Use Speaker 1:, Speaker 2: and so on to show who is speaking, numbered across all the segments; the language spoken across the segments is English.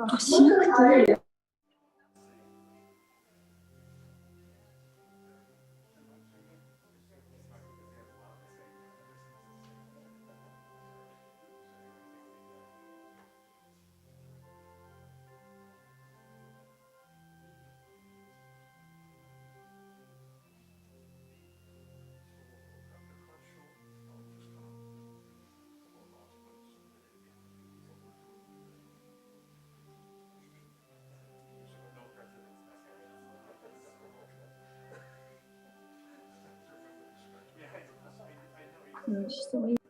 Speaker 1: あ、しなくていいよ。してもいい。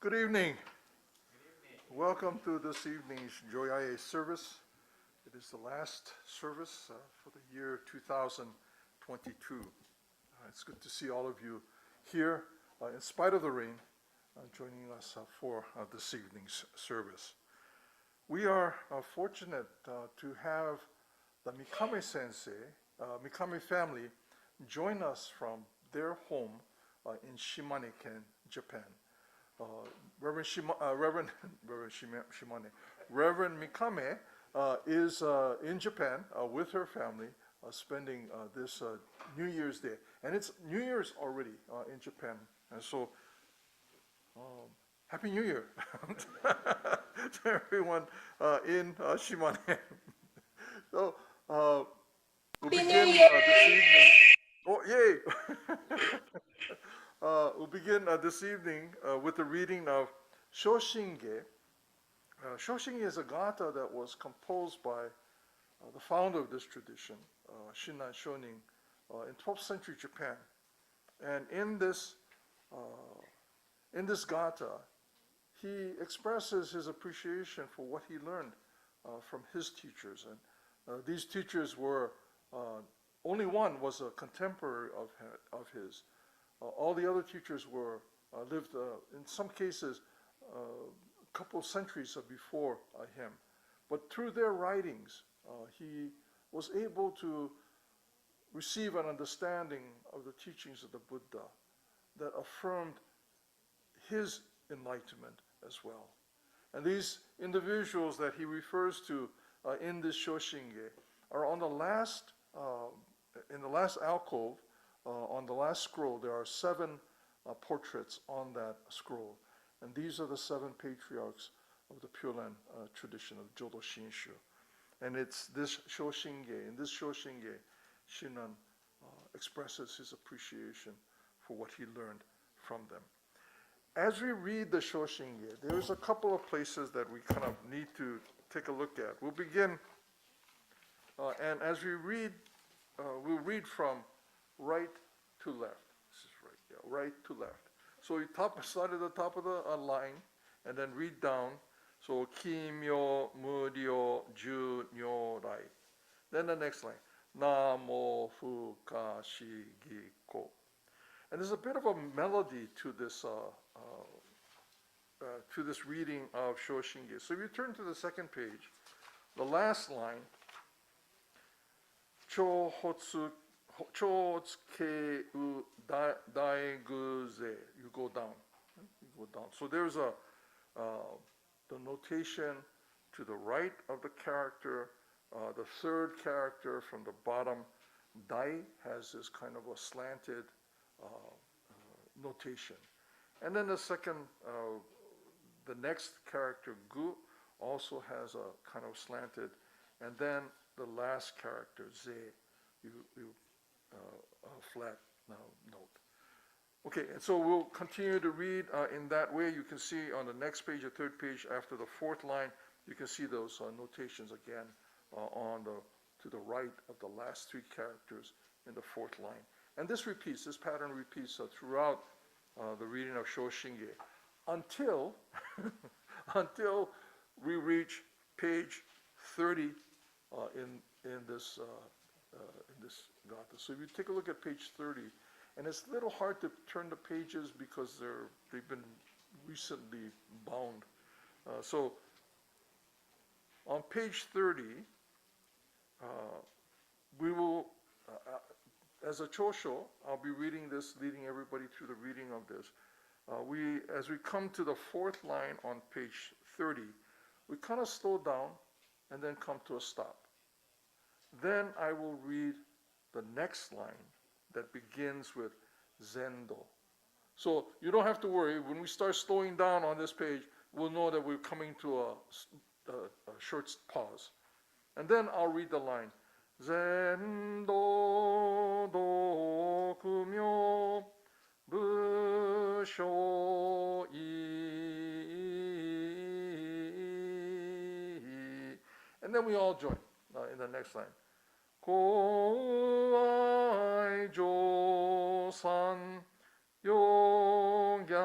Speaker 2: Good evening.
Speaker 1: Welcome to this evening's Joya E Service. It is the last service for the year 2022. It's good to see all of you here, in spite of the rain, joining us for this evening's service. We are fortunate to have the Mikame sensei, Mikame family, join us from their home in Shimane, Japan. Reverend Mikame is in Japan with her family, spending this New Year's Day. And it's New Year's already in Japan. And so, Happy New Year to everyone in Shimane. So, we'll begin this evening. Oh, yay! We'll begin this evening with the reading of Shoshinge. Shoshinge is a gata that was composed by the founder of this tradition, Shinran Shonin, in 12th century Japan. And in this gata, he expresses his appreciation for what he learned from his teachers. And these teachers were, only one was a contemporary of his. All the other teachers were lived, in some cases, a couple of centuries before him. But through their writings, he was able to receive an understanding of the teachings of the Buddha that affirmed his enlightenment as well. And these individuals that he refers to in this Shoshinge are on the last, in the last alcove. On the last scroll, there are 7 portraits on that scroll. And these are the 7 patriarchs of the Pure Land tradition of Jodo Shinshu. And it's this Shoshinge, in this Shoshinge, Shinran expresses his appreciation for what he learned from them. As we read the Shoshinge, there's a couple of places that we kind of need to take a look at. We'll begin, and as we read, we'll read from right to left. This is right, yeah, right to left. So you start at the top of the line and then read down. So Kimyo, Muryo, Ju, Nyo, Rai. Then the next line, Namo Fuka Shigi Ko. And there's a bit of a melody to this reading of Shoshinge. So if you turn to the second page, the last line, Chohotsu Chotsuke Daiguze, you go down. You go down. So there's the notation to the right of the character. The third character from the bottom, Dai, has this kind of a slanted notation. And then the second, the next character, Gu, also has a kind of slanted. And then the last character, Ze, you flat note. Okay, and so we'll continue to read in that way. You can see on the next page, the third page, after the fourth line, you can see those notations again to the right of the last 3 characters in the fourth line. And this pattern repeats throughout the reading of Shoshinge until we reach page 30 in this gata. So if you take a look at page 30, and it's a little hard to turn the pages because they've been recently bound. So on page 30, we will, as a chosho, I'll be reading this, leading everybody through the reading of this. As we come to the 4th line on page 30, we kind of slow down and then come to a stop. Then I will read the next line that begins with Zendo. So you don't have to worry. When we start slowing down on this page, we'll know that we're coming to a short pause. And then I'll read the line. Zendo dokumyo busho ii. And then we all join in the next line. Kouai jo-san yongyaku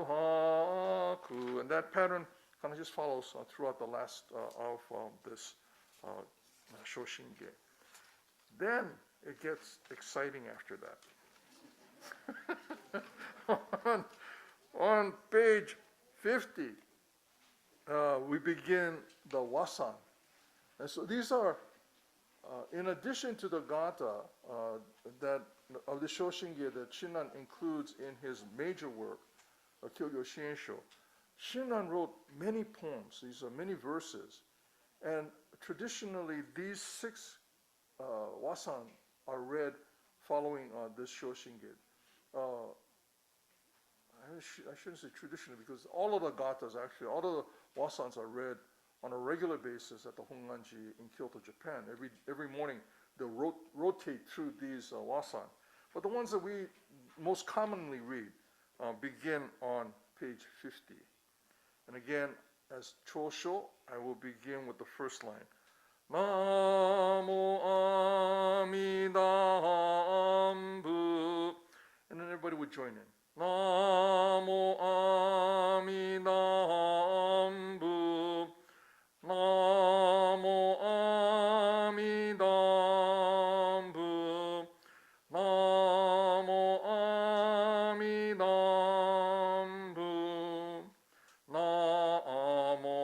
Speaker 1: haku. And that pattern kind of just follows throughout the last of this Shoshinge. Then it gets exciting after that. on page 50, we begin the wasan. And so these are, in addition to the gata that of the Shoshinge that Shinran includes in his major work, Kyogyo Shiensho, Shinran wrote many poems. These are many verses. And traditionally, these 6 wasan are read following this Shoshinge. I shouldn't say traditionally, because all of the gatas, actually, all of the wasans are read on a regular basis at the Honganji in Kyoto, Japan. Every morning, they'll rotate through these wasan. But the ones that we most commonly read begin on page 50. And again, as Chosho, I will begin with the first line. Namo Amida Ambu. And then everybody would join in. Namo Amida Ambu. Namo Amida Ambu. Namo Amida Ambu. Namo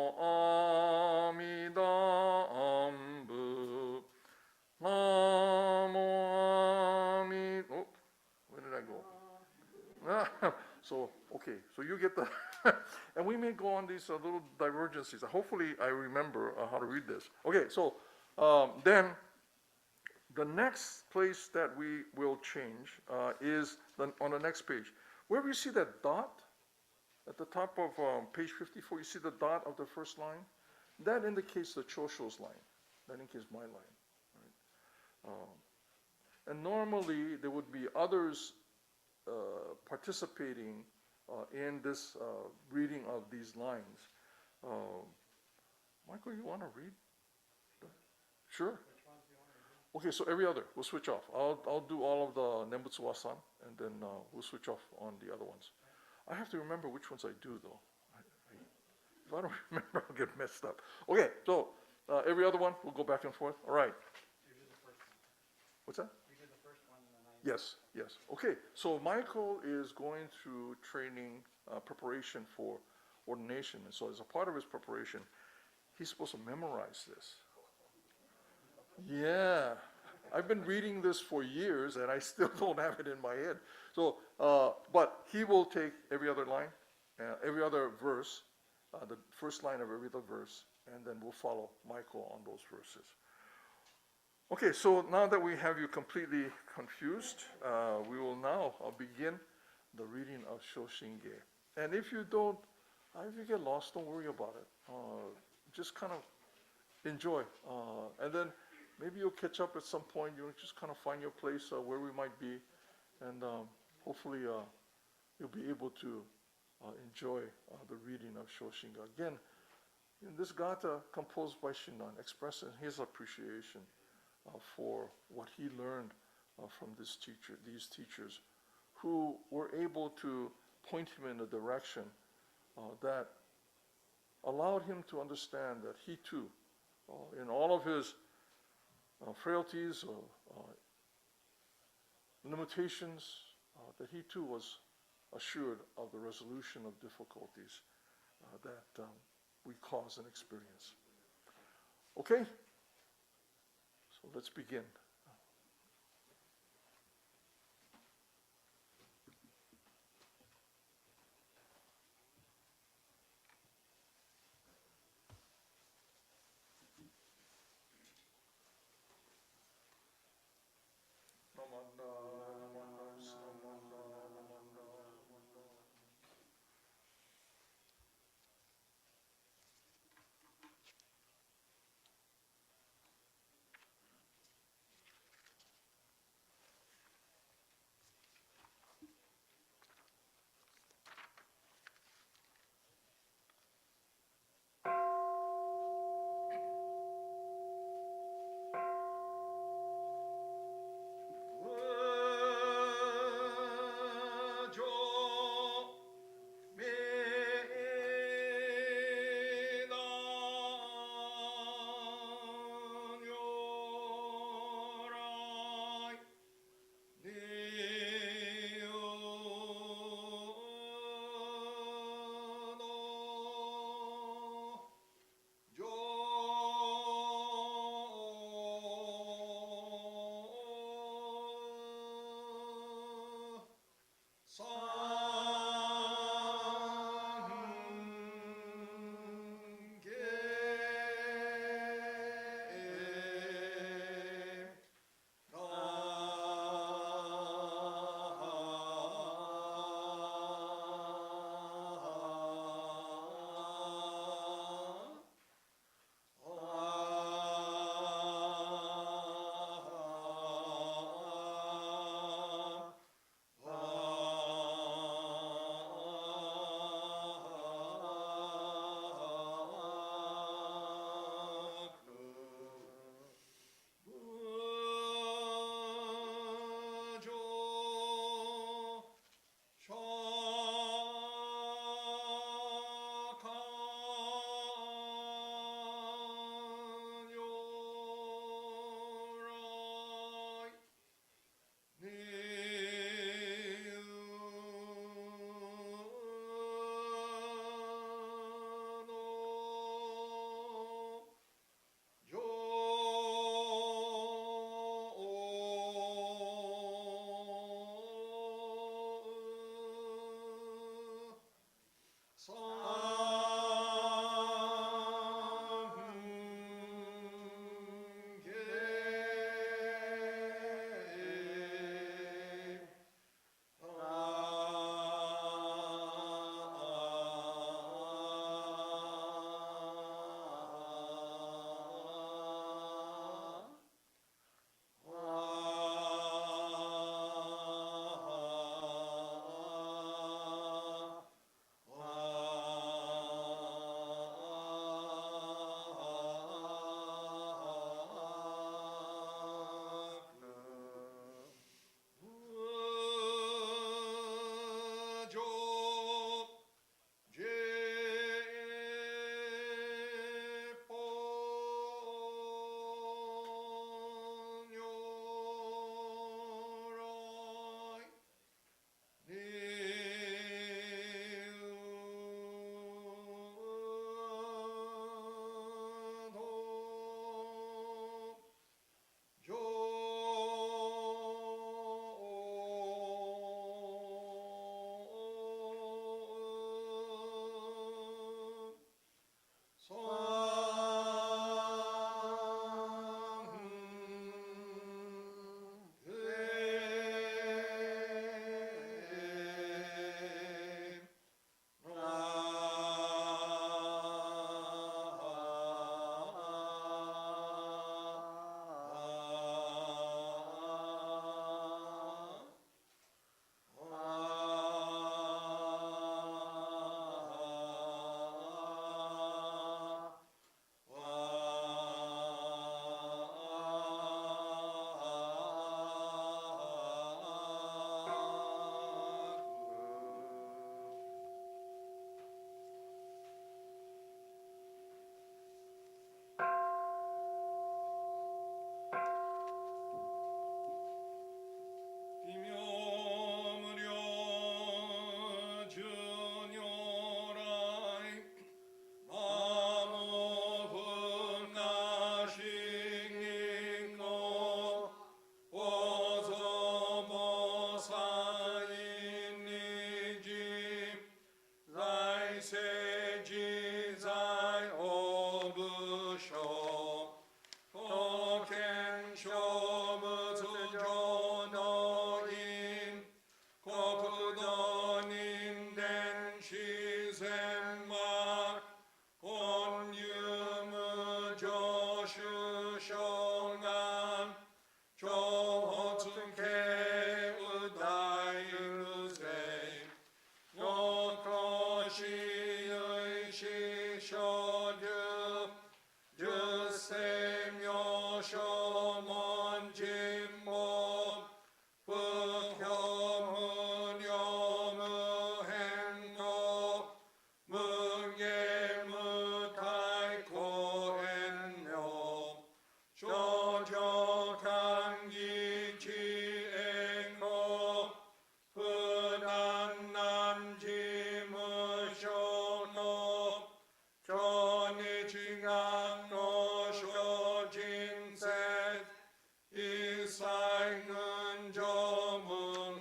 Speaker 1: Amida Ambu. Namo Amida. Oh, where did I go? So, okay, so you get the, and we may go on these little divergencies. Hopefully I remember how to read this. Okay, so then the next place that we will change is on the next page. Wherever you see that dot at the top of page 54, you see the dot of the first line? That indicates the Chosho's line. That indicates my line. Right? And normally there would be others participating in this reading of these lines. Michael, you want to read? Sure.
Speaker 2: Which ones do you want to do?
Speaker 1: Okay, so every other, we'll switch off. I'll do all of the Nembutsu Wasan, and then we'll switch off on the other ones. I have to remember which ones I do, though. If I don't remember, I'll get messed up. Okay, so every other one, we'll go back and forth. All right.
Speaker 2: You did the first one.
Speaker 1: What's that?
Speaker 2: You did the first one, and then I.
Speaker 1: Yes, yes. Okay, so Michael is going through training preparation for ordination. And so as a part of his preparation, he's supposed to memorize this. Yeah. I've been reading this for years, and I still don't have it in my head. So, but he will take every other line, every other verse, the first line of every other verse, and then we'll follow Michael on those verses. Okay, so now that we have you completely confused, we will now begin the reading of Shoshinge. And if you get lost, don't worry about it. Just kind of enjoy. And then maybe you'll catch up at some point. You'll just kind of find your place where we might be. And hopefully you'll be able to enjoy the reading of Shoshinge. Again, this gata composed by Shinran expressing his appreciation for what he learned from these teachers who were able to point him in a direction that allowed him to understand that he too, in all of his frailties or limitations, that he too was assured of the resolution of difficulties that we cause and experience. Okay? So let's begin.
Speaker 3: 世自在を武将貢献勝物上の因国土人伝自然幕本有無常習障眼超発形右大無勢ごこしゆいし少流十世名称門人も不評無量無変更無下無体公遠慮少女歓喜知恵公不断難事無償の超日願の精進節一切軍上無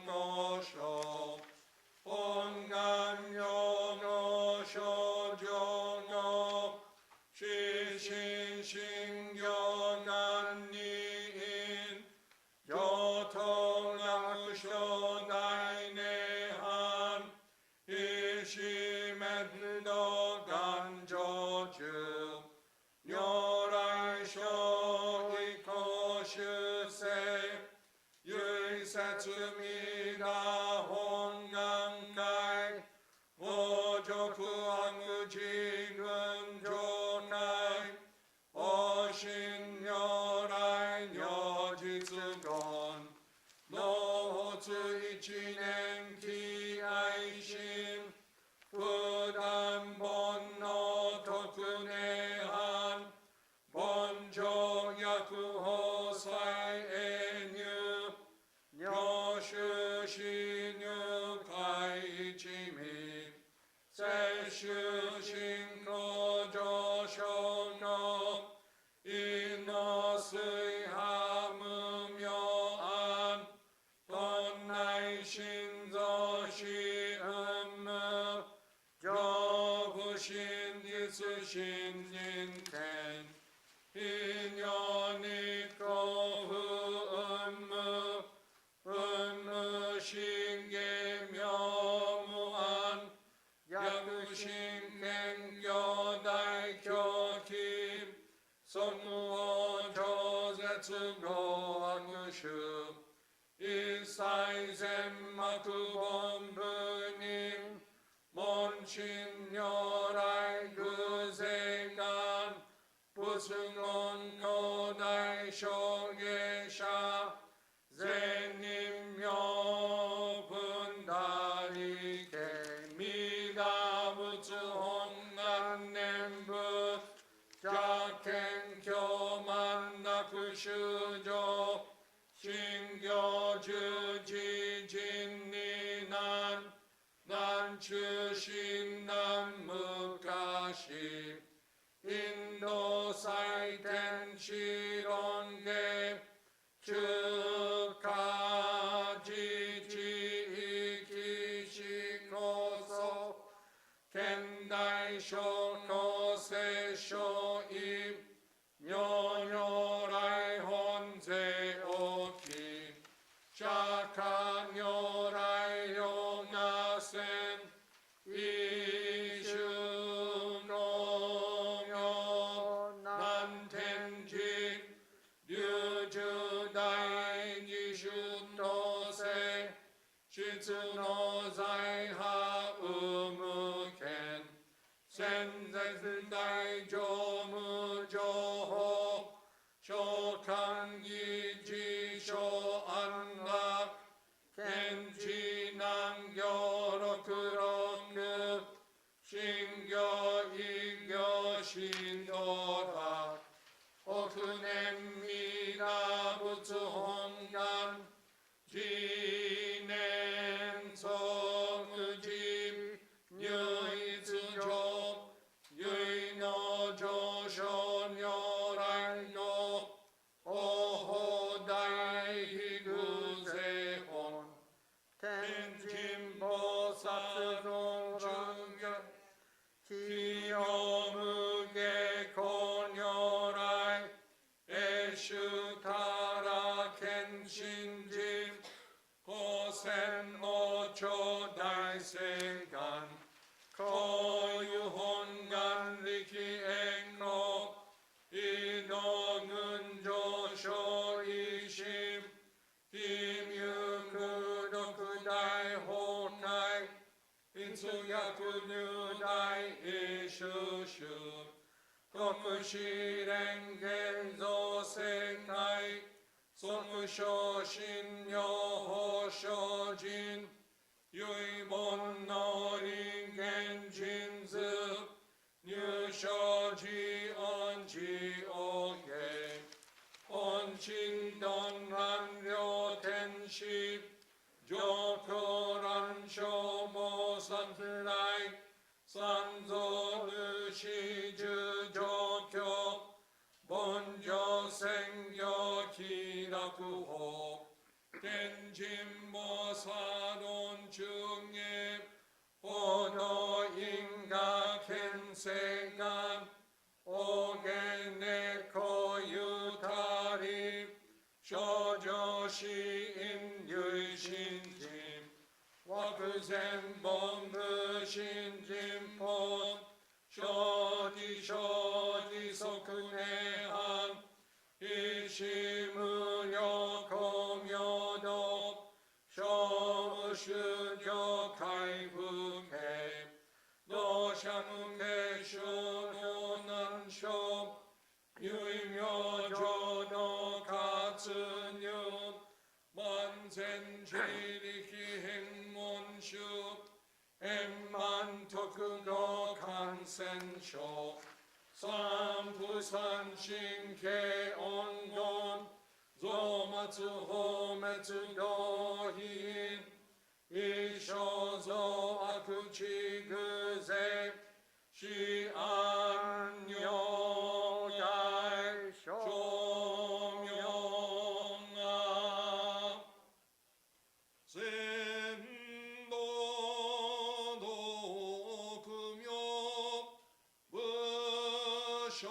Speaker 3: の書本願用の少女の死心信行願に因上等学書大涅槃一子面倒願成就如来所以公修世唯説弥陀本願会無辱悪自軍上会お信如来如実言納発一年期愛心不断本の特涅槃本上薬法再永入如修死入会一味摂取信仰上昇の因の水波無明安本内心臓死運無上不真実真人天非如日光不運無運無信下妙無安薬心謙虚大狂気尊無超絶語悪種一切全幕本部人門心如来偶然願仏言の大小下者善人名分大理系弥陀仏本願念仏邪見教満楽修上信行十字人に難中心難昔インド祭天地論下中華自治域思考祖現代書の聖書意如如来本税大き釈迦如来よがせん一種の妙南天寺流十大二種とせ質の財派無無権先絶 기여무게 고녀라이 에슈타라 켄신짐 고센노초 다이세간 고유혼간 리키앵노 이노는 조쇼이심 김유그도그다이 호나이 인수야쿠뉴다이 이슈슈 도쿠시랭겐조생나이 소쿠쇼신요호쇼진 유이본노링겐진즈 뉴쇼지 언지오게 온칭돈란료텐시 조코란쇼모산트라이 산조르시즈조교 본조생교 기라쿠호 겐진모사론 중에 오노인가 겐세간 오게네코 유타리 쇼조시인 유신짐 와크센 봉그신짐폰 쇼지 소크네한 이시무려 공여도 쇼무슈교 카이부케 노샤무케 쇼노난쇼 유임요조도 가츠뉴 만센지리키 행몬슈 엠만토쿠고 간센쇼 삼부산신케 온곤 조마츠호메츠도힌 이쇼조 아쿠치그세 시안요야이 쇼명아 센도도 금요 쇼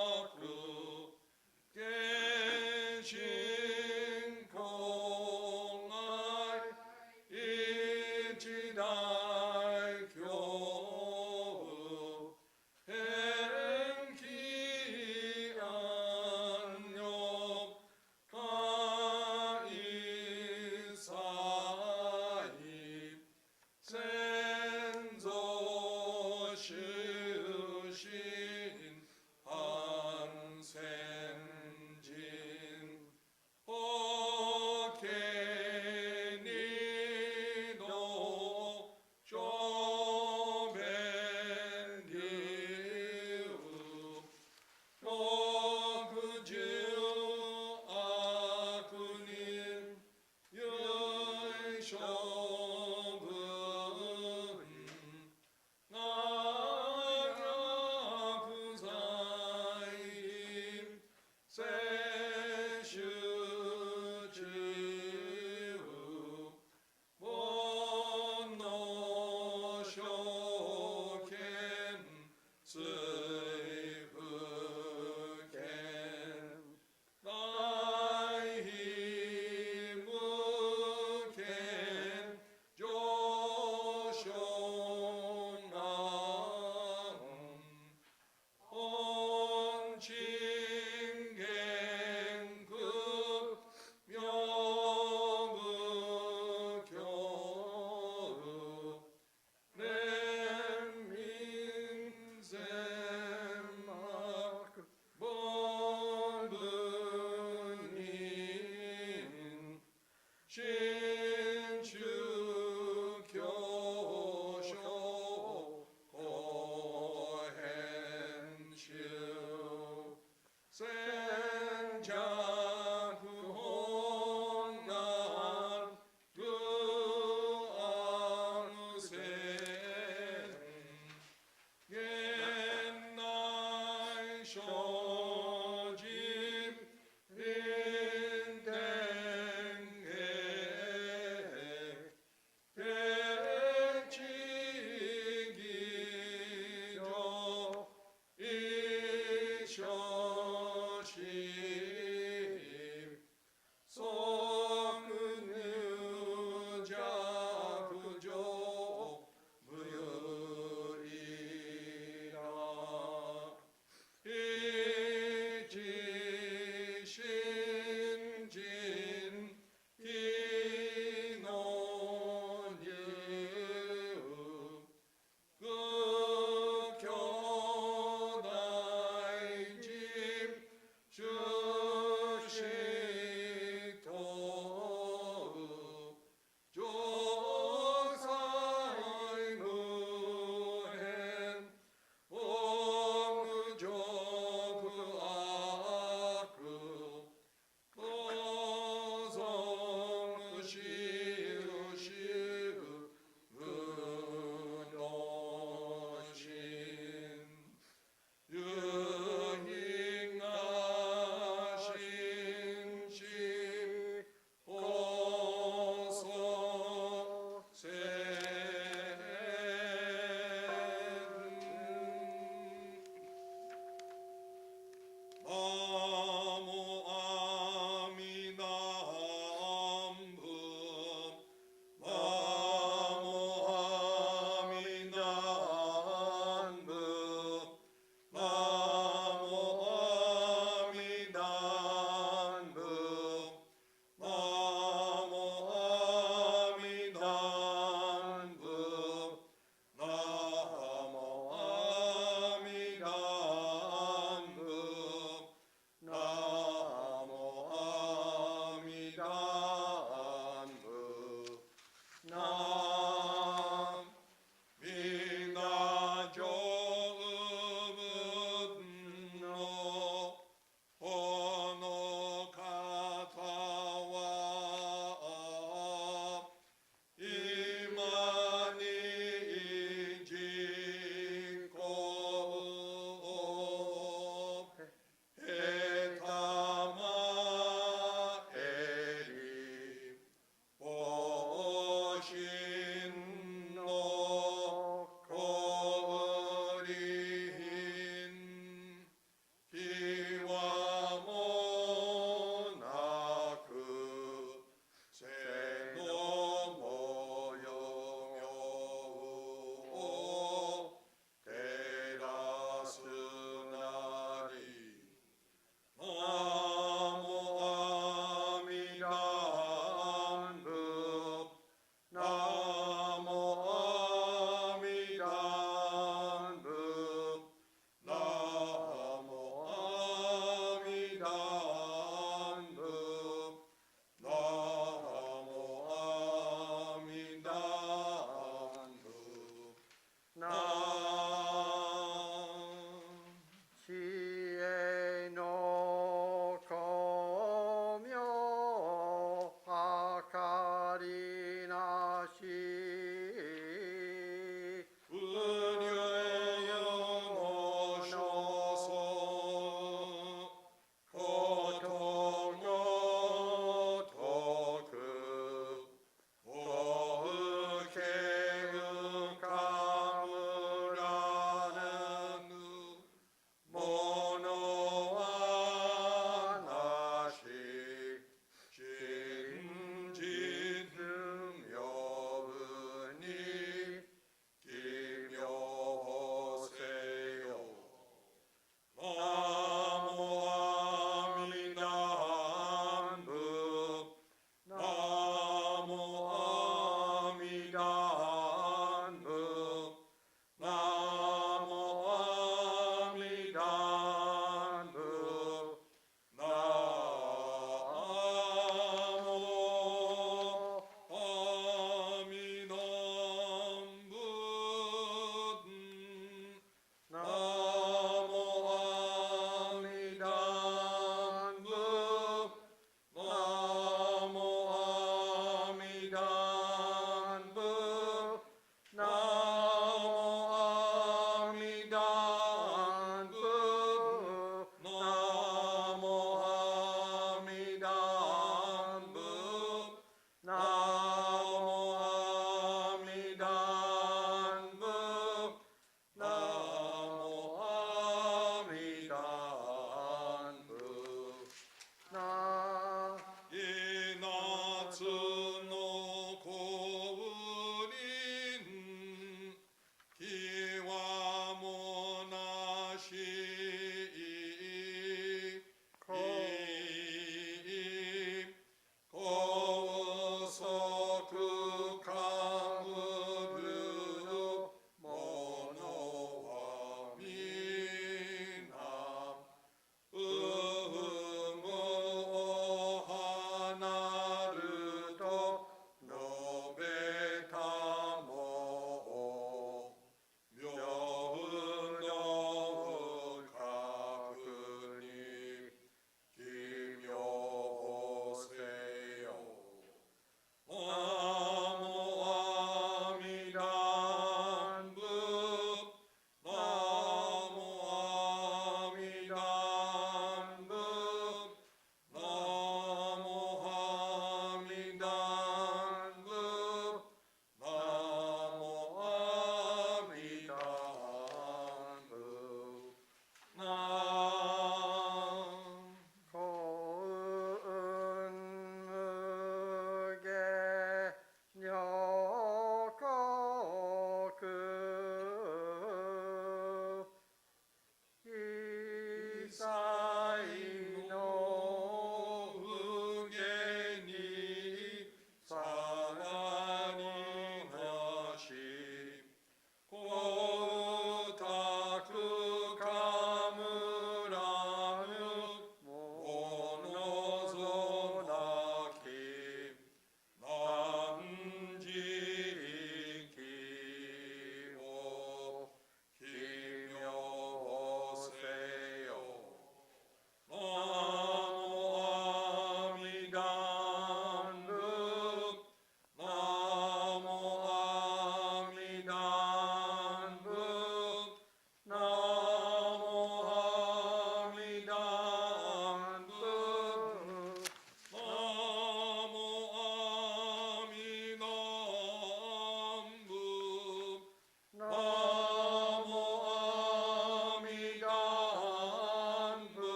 Speaker 3: 시조라쿠 겐신공알 이지다이 교우 행기안녕 가이사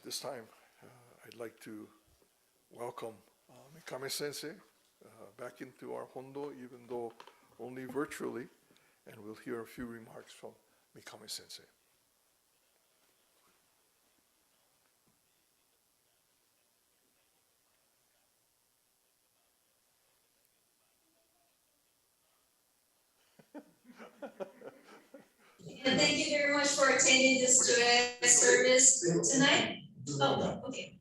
Speaker 1: At this time, I'd like to welcome Mikame Sensei back into our Hondo, even though only virtually, and we'll hear a few remarks from Mikame Sensei.
Speaker 4: And thank you very much for attending this Joya E Service tonight. Oh, okay.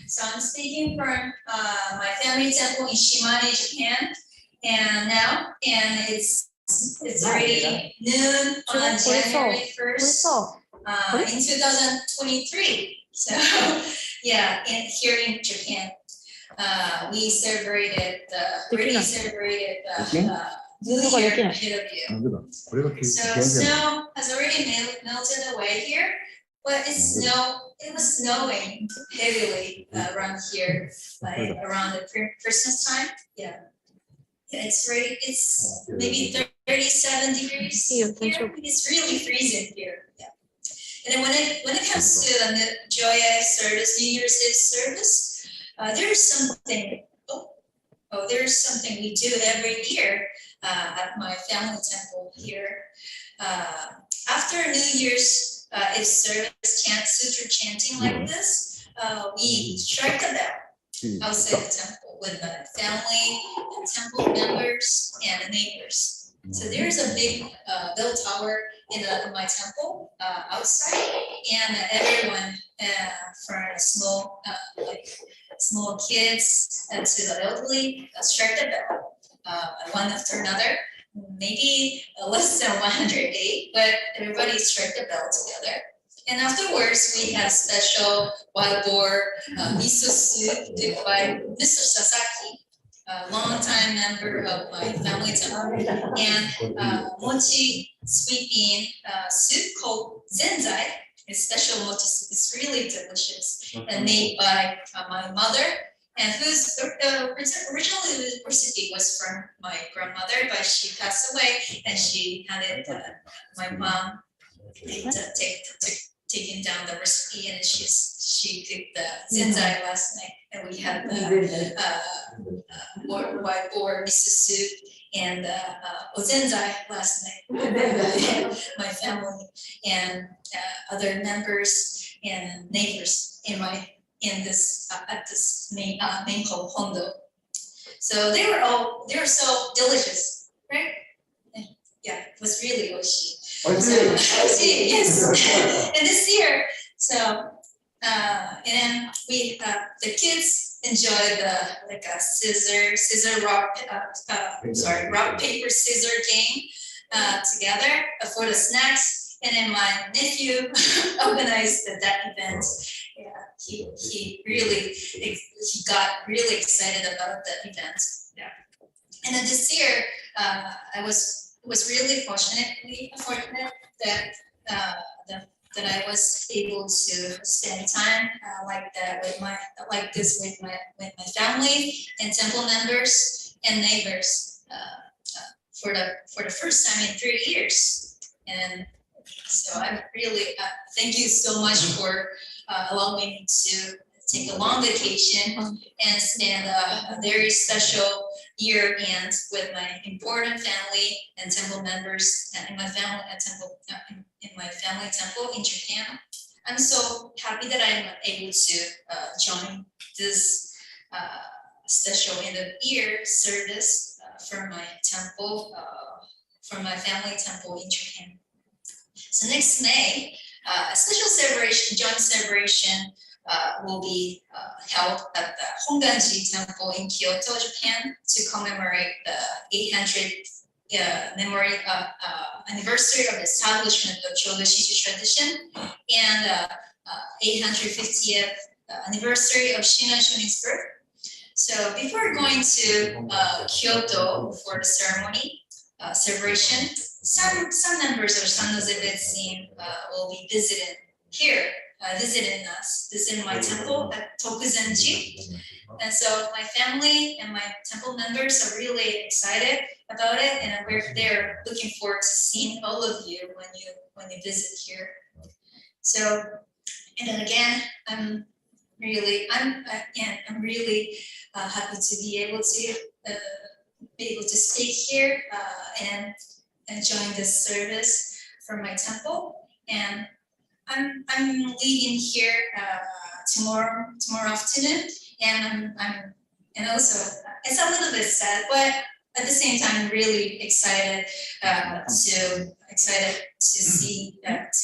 Speaker 4: So I'm speaking from my family temple in Shimane, Japan. And it's already noon on January 1st in 2023. So yeah, here in Japan, we already celebrated New Year ahead of you. So snow has already melted away here, but it was snowing heavily around here, like around the Christmas time. Yeah, it's maybe 37 degrees here. It's really freezing here. Yeah. And then when it comes to the Joya service, New Year's Eve service, there's something. There's something we do every year at my family temple here. After New Year's Eve service, sutra chanting like this, we strike a bell outside the temple with the family and temple members and neighbors. So there's a big bell tower in my temple outside, and everyone from small kids to the elderly strike the bell one after another. Maybe less than 108, but everybody strike the bell together. And afterwards, we had special whiteboard miso soup cooked by Mr. Sasaki, a longtime member of my family temple, and mochi sweet bean soup called zenzai. It's special mochi soup. It's really delicious and made by my mother, and whose originally the recipe was from my grandmother, but she passed away, and she handed my mom taking down the recipe, and she cooked the zenzai last night, and we had the whiteboard miso soup and ozenzai last night. My family and other members and neighbors at this main Hondo. So they were so delicious, right? Yeah, it was really oishi. Yes. And this year, so and we the kids enjoyed rock paper scissor game together for the snacks, and then my nephew organized that event. Yeah, he got really excited about that event. Yeah, and then this year I was really fortunate that that I was able to spend time like this with my family and temple members and neighbors for the first time in 3 years. And so I really thank you so much for allowing me to take a long vacation and spend a very special year end with my important family and temple members in my family temple in Japan. I'm so happy that I'm able to join this special end of year service for my temple, for my family temple in Japan. So next May, a special celebration, joint celebration will be held at the Honganji Temple in Kyoto, Japan, to commemorate the 800th anniversary of the establishment of Kyoto Shichi tradition and 850th anniversary of Shinran Shonin's birth. So before going to Kyoto for the ceremony celebration, some members of Sannoze Betsuin will be visiting us, visiting my temple at Tokuzenji. And so my family and my temple members are really excited about it, and they're looking forward to seeing all of you when you visit here. So, And then again, I'm really happy to be able to stay here and join this service from my temple. And I'm leaving here tomorrow afternoon, and and also it's a little bit sad, but at the same time, I'm really excited to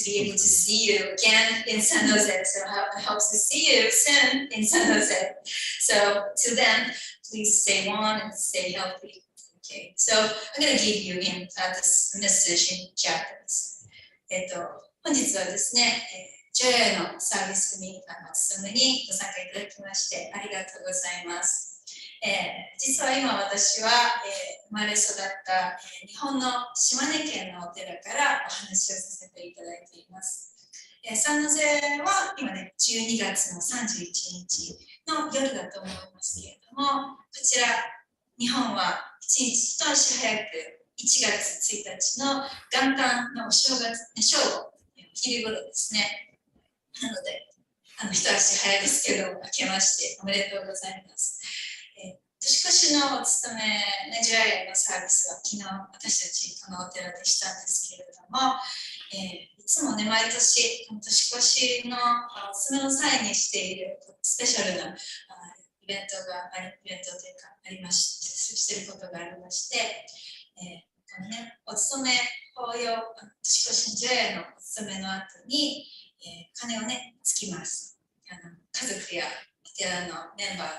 Speaker 4: be able to see you again in San Jose. So I hope to see you soon in San Jose. So till then, please stay warm and stay healthy. Okay. So I'm gonna give you this message in Japanese. 本日はですね、ジョヤのサービスに勤めにご参加いただきましてありがとうございます。実は今私は、生まれ育った、日本の島根県のお寺からお話をさせていただいています。サンノゼは今ね、12月の31日の夜だと思いますけれども、こちら日本は1日一足早く1月1日の元旦のお正月、正午、昼頃ですね。なので、一足早いですけど、明けましておめでとうございます。年越しのお勤め、ジョヤのサービスは昨日私たちこのお寺でしたんですけれども、いつもね、毎年年越しのお勤めの際にしているスペシャルなイベントというかありまして、していることがありまして、このね、お勤め法要、年越しのジョヤのお勤めの後に、鐘をね、つきます。家族やお寺のメンバー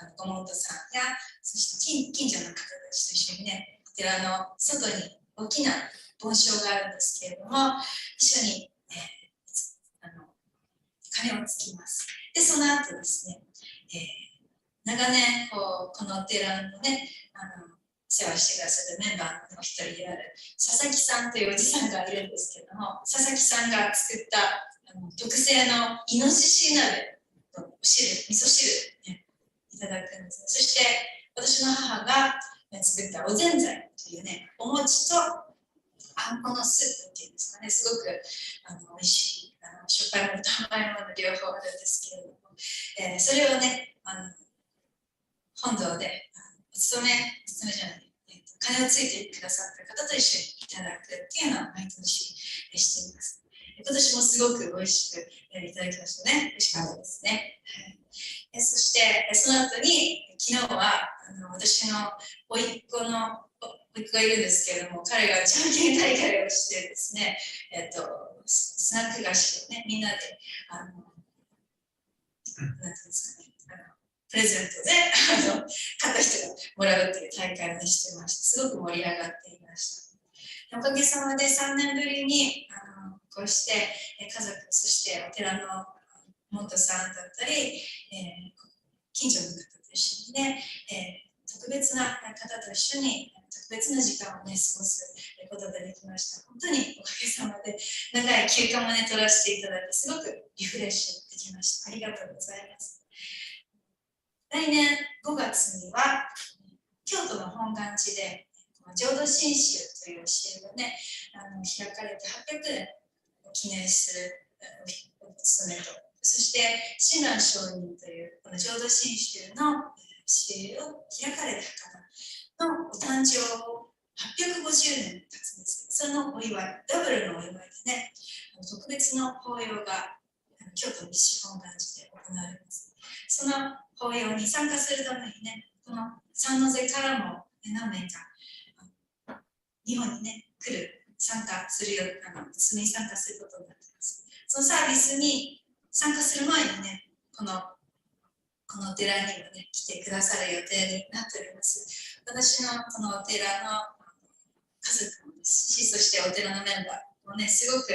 Speaker 4: のご門徒さんや、そして近所の方たちと一緒にね、お寺の外に大きな盆栽があるんですけれども、一緒に、鐘をつきます。で、その後ですね、長年このお寺のね、世話してくださるメンバーの一人である佐々木さんというおじさんがいるんですけれども、佐々木さんが作った特製のイノシシ鍋の味噌汁、ね、いただくんです。そして私の母が作ったおぜんざいというね、お餅とあんこのスープっていうんですかね、すごく美味しいしょっぱいものと甘いもの両方あるんですけれども、それをね、本堂でお勤めじゃない、鐘をついてくださった方と一緒にいただくっていうのを毎年しています。今年もすごく美味しくいただきましたね。美味しかったですね。そしてその後に昨日は私の甥っ子がいるんですけれども、彼がじゃんけん大会をしてですね、スナック菓子をね、みんなでなんていうんですかね、プレゼントで買った人がもらうという大会をしてました。すごく盛り上がっていました。おかげさまで3年ぶりにこうして家族、そしてお寺の門徒さんだったり、近所の方と一緒にね、特別な方と一緒に特別な時間をね、過ごすことができました。本当におかげさまで長い休暇もね、取らせていただいて、すごくリフレッシュできました。ありがとうございます。来年5月には京都の本願寺で浄土真宗という教えがね、開かれて800年を記念するお勤めと、そして親鸞上人というこの浄土真宗の教えを開かれた方のお誕生850年経つんです。そのお祝い、ダブルのお祝いでね、特別の法要が京都西本願寺で行われます。その法要に参加するためにね、この三ノ瀬からも何名か日本にね、参加するように、に参加することになっています。そのサービスに参加する前にね、このお寺にもね、来てくださる予定になっております。私のこのお寺の家族もですし、そしてお寺のメンバーもね、すごく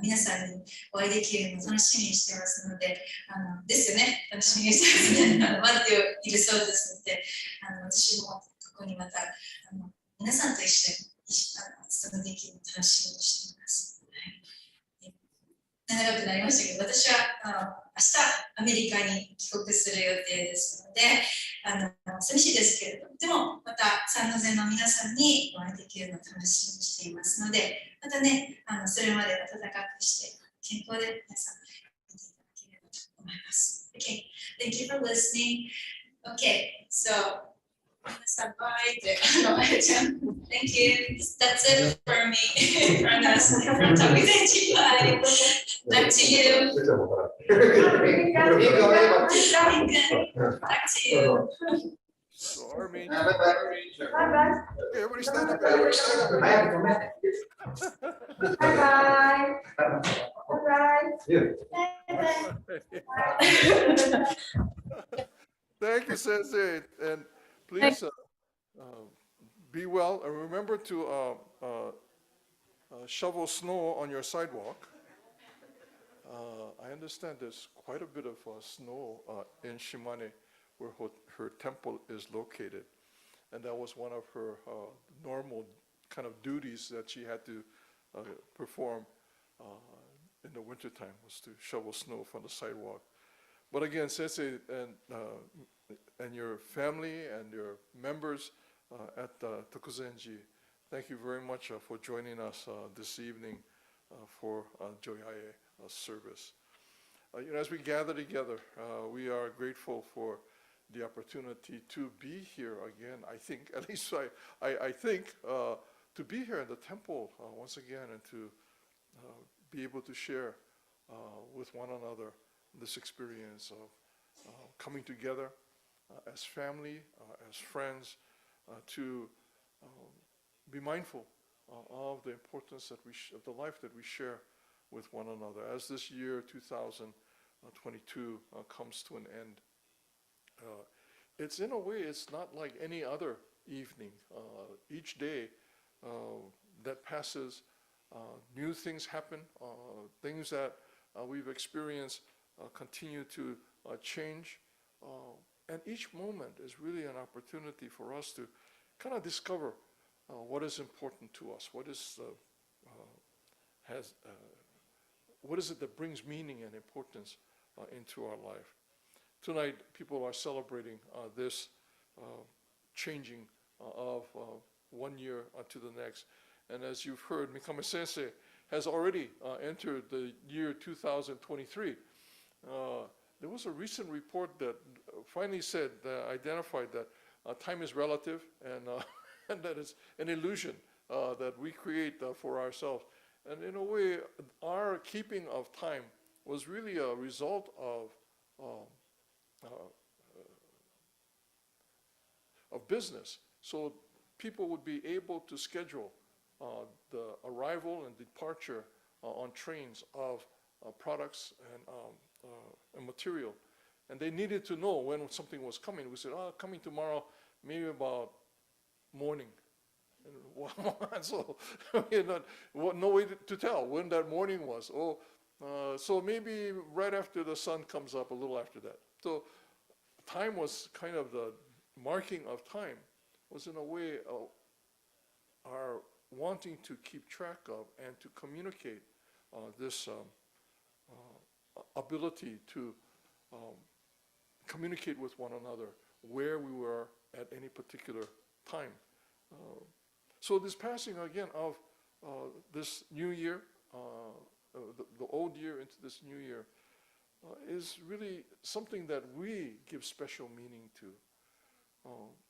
Speaker 4: 皆さんにお会いできるのを楽しみにしてますので、ですよね、楽しみにしてますね。待っているそうですので、私もここにまた皆さんと一緒に勤めできるのを楽しみにしています。長くなりましたけど、私は明日アメリカに帰国する予定ですので、寂しいですけれども、でもまた三ノ瀬の皆さんにお会いできるのを楽しみにしていますので、またね、それまで暖かくして健康で皆さん見ていただけ Okay, thank you for listening. Okay, so stop by there. Thank you. That's it for me. From us, from Tokuzenji. Bye. Back to you. Back to you.
Speaker 1: So Armin,
Speaker 5: Bye-bye.
Speaker 1: okay, everybody stand up. Everybody stand up.
Speaker 5: Bye-bye. Bye-bye.
Speaker 1: Thank you, Sensei, and please be well, and remember to shovel snow on your sidewalk. I understand there's quite a bit of snow in Shimane, where her temple is located, and that was one of her normal kind of duties that she had to perform in the wintertime, was to shovel snow from the sidewalk. But again, Sensei and your family and your members at Tokuzenji, thank you very much for joining us this evening for Joya E service. As we gather together, we are grateful for the opportunity to be here again. I think, at least I think, to be here in the temple once again, and to be able to share with one another this experience of coming together as family, as friends, to be mindful of the importance that of the life that we share with one another. As this year 2022 comes to an end, it's in a way, it's not like any other evening. Each day that passes, new things happen, things that we've experienced continue to change, and each moment is really an opportunity for us to kind of discover what is important to us, what is it that brings meaning and importance into our life. Tonight, people are celebrating this changing of 1 year to the next. And as you've heard, Mikame Sensei has already entered the year 2023. There was a recent report that finally said, identified that time is relative, and, and that it's an illusion that we create for ourselves. And in a way, our keeping of time was really a result of business. So people would be able to schedule the arrival and departure on trains of products and material. And they needed to know when something was coming. We said, coming tomorrow, maybe about morning. And so no way to tell when that morning was. So maybe right after the sun comes up, a little after that. So time was kind of the marking of time, was in a way our wanting to keep track of and to communicate this ability to communicate with one another where we were at any particular time. So this passing again of this new year, the old year into this new year, is really something that we give special meaning to.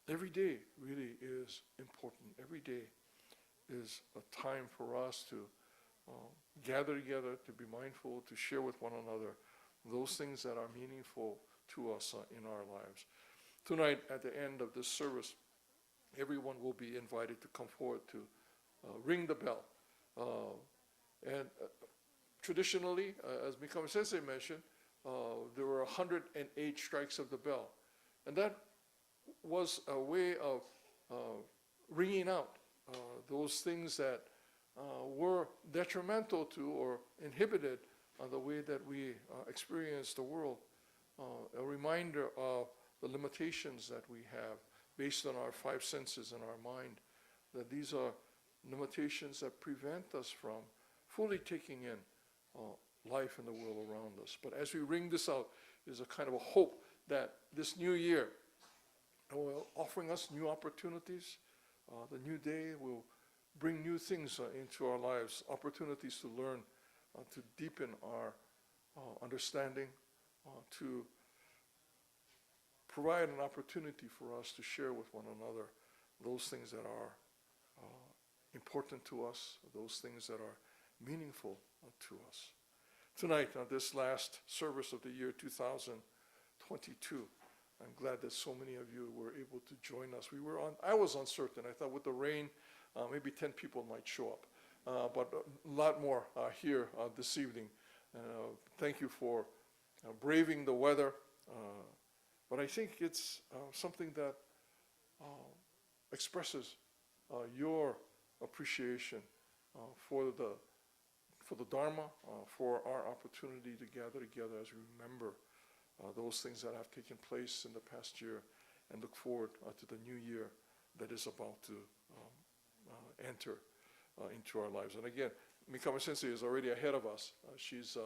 Speaker 1: Every day really is important. Every day is a time for us to gather together, to be mindful, to share with one another those things that are meaningful to us in our lives. Tonight, at the end of this service, everyone will be invited to come forward to ring the bell. And traditionally, as Mikame Sensei mentioned, there were 108 strikes of the bell. And that was a way of ringing out those things that were detrimental to or inhibited the way that we experience the world. A reminder of the limitations that we have based on our five senses and our mind, that these are limitations that prevent us from fully taking in life in the world around us. But as we ring this out, there's a kind of a hope that this new year will offering us new opportunities. The new day will bring new things into our lives, opportunities to learn, to deepen our understanding, to provide an opportunity for us to share with one another those things that are important to us, those things that are meaningful to us. Tonight, on this last service of the year 2022, I'm glad that so many of you were able to join us. I was uncertain. I thought with the rain, maybe 10 people might show up, but a lot more here this evening. Thank you for braving the weather, but I think it's something that expresses your appreciation for the Dharma, for our opportunity to gather together as we remember those things that have taken place in the past year and look forward to the new year that is about to enter into our lives. And again, Mikame Sensei is already ahead of us. She's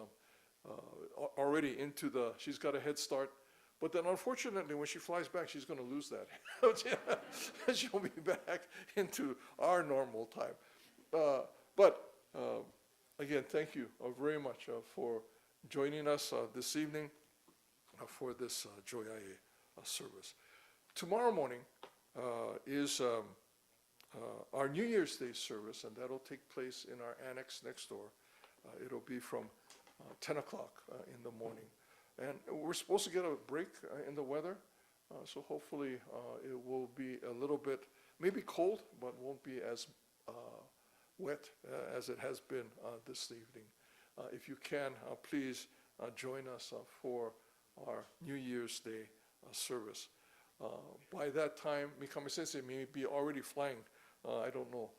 Speaker 1: already she's got a head start. But then unfortunately, when she flies back, she's going to lose that. She'll be back into our normal time. But again, thank you very much for joining us this evening for this Joya E service. Tomorrow morning is our New Year's Day service, and that'll take place in our annex next door. It'll be from 10 o'clock in the morning. And we're supposed to get a break in the weather, so hopefully it will be a little bit, maybe cold, but won't be as wet as it has been this evening. If you can, please join us for our New Year's Day service. By that time, Mikame Sensei may be already flying. I don't know,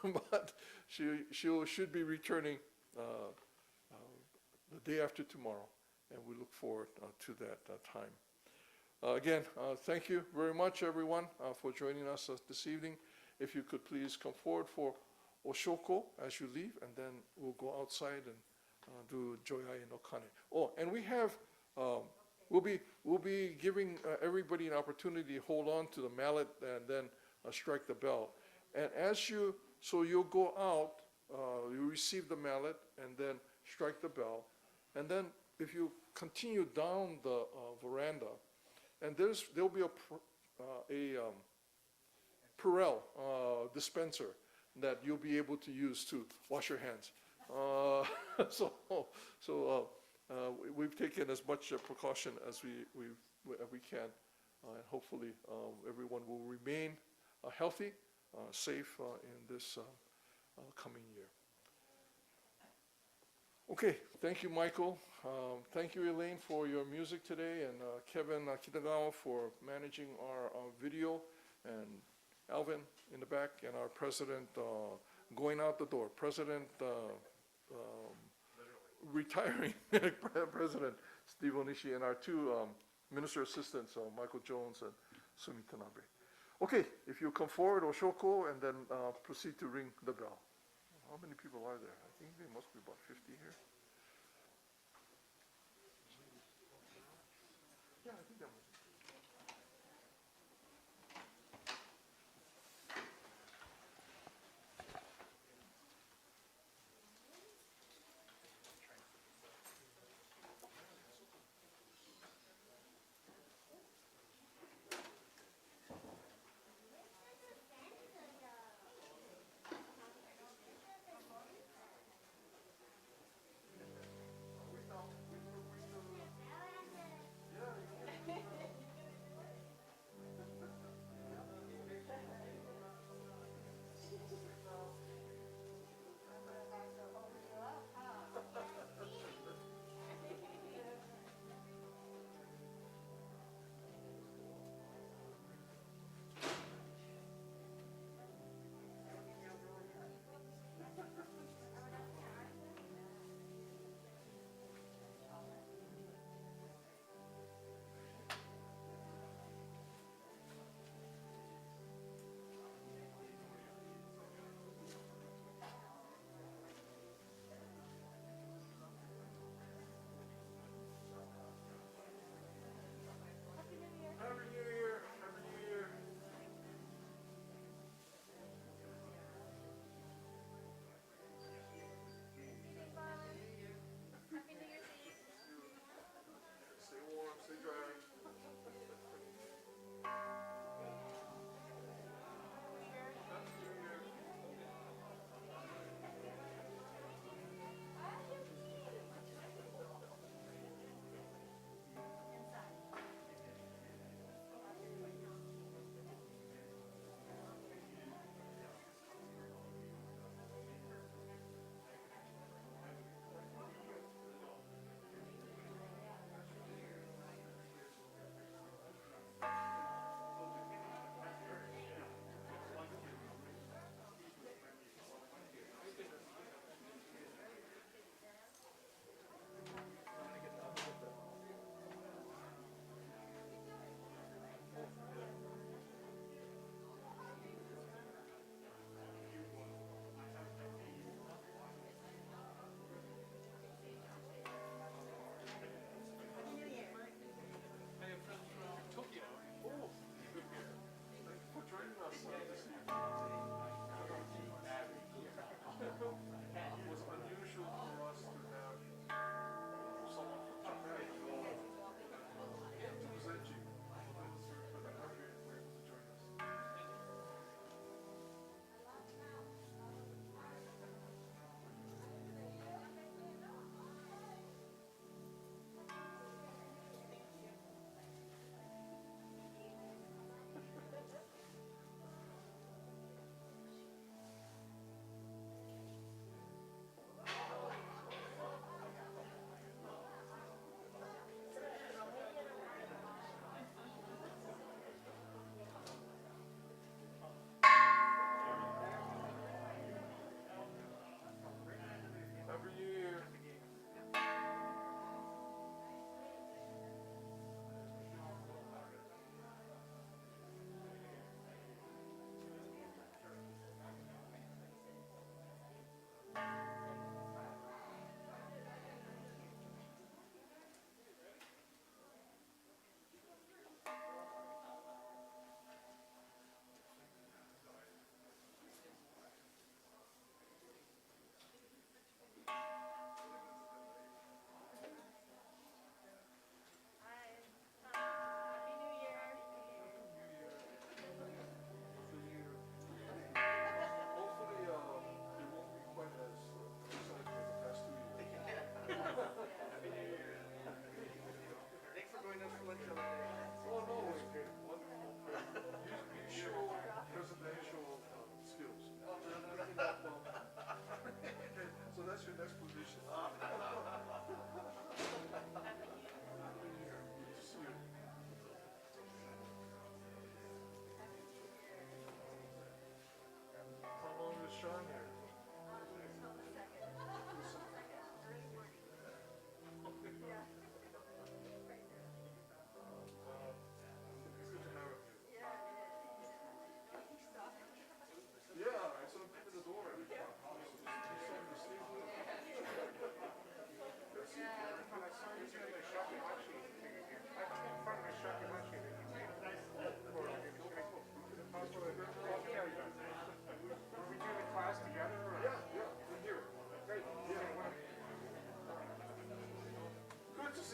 Speaker 1: but she should be returning the day after tomorrow, and we look forward to that time. Again, thank you very much, everyone, for joining us this evening. If you could please come forward for Oshoko as you leave, and then we'll go outside and do Joya E no Kane. Oh, and we have, we'll be giving everybody an opportunity to hold on to the mallet and then strike the bell. And you'll go out, you receive the mallet and then strike the bell. And then if you continue down the veranda, and there'll be a Purell dispenser that you'll be able to use to wash your hands. We've taken as much precaution as we can, and hopefully everyone will remain healthy, safe in this coming year. Okay, thank you, Michael. Thank you, Elaine, for your music today, and Kevin Kitagawa for managing our video, and Alvin in the back, and our president going out the door. President retiring President Steve Onishi, and our two minister assistants, Michael Jones and Sumi Tanabe. Okay, if you come forward, Oshoko, and then proceed to ring the bell. How many people are there? I think there must be about 50 here. Yeah, I think that must be.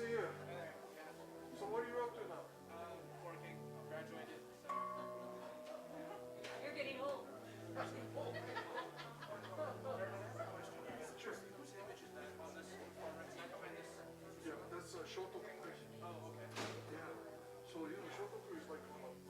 Speaker 1: see you. So what are you up to now?
Speaker 2: Working, graduated.
Speaker 5: You're getting old.
Speaker 1: Sure.
Speaker 2: Whose image is that on this performance? I find this.
Speaker 1: Yeah, that's Shotoku.
Speaker 2: Oh, okay.
Speaker 1: Yeah. So, Shotoku is like from a